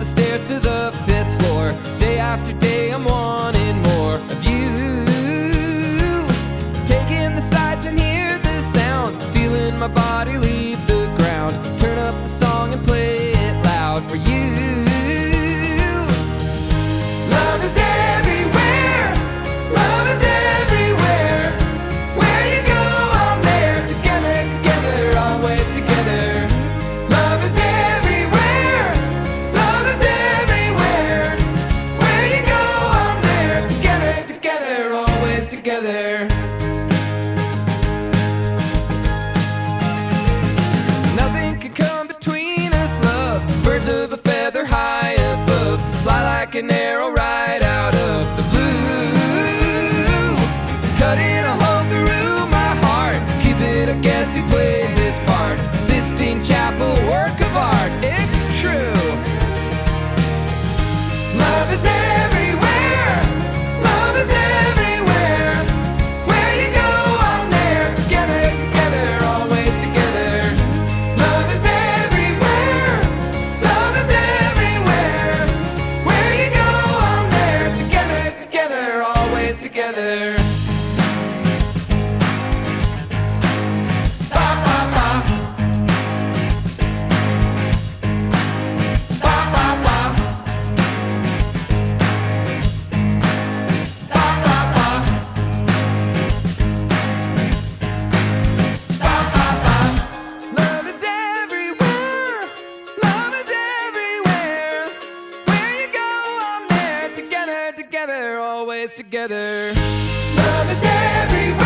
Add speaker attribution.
Speaker 1: the stairs to the 5th floor. Day after day I'm wanting more of you. Taking the sights and hear the sounds, feeling my body leave the ground. Turn up the song and play it loud for you. Love is everywhere, love is everywhere. Where you go, I'm there. Together, together, always together. Love is everywhere, love is everywhere. Where you go, I'm there. Together, together, always together. Nothing can come between us, love. Birds of a feather high above, fly like an arrow right out of the blue. Cutting a hole through my heart, Cupid, I guess he played this part. Sistine Chapel, work of art, it's true. Love is everywhere, love is everywhere. Where you go, I'm there. Together, together, always together. Love is everywhere, love is everywhere. Where you go, I'm there. Together, together, always together. Ba, ba, ba. Ba, ba, ba. Ba, ba, ba. Ba, ba, ba. Love is everywhere, love is everywhere. Where you go, I'm there. Together, together, always together. Love is everywhere.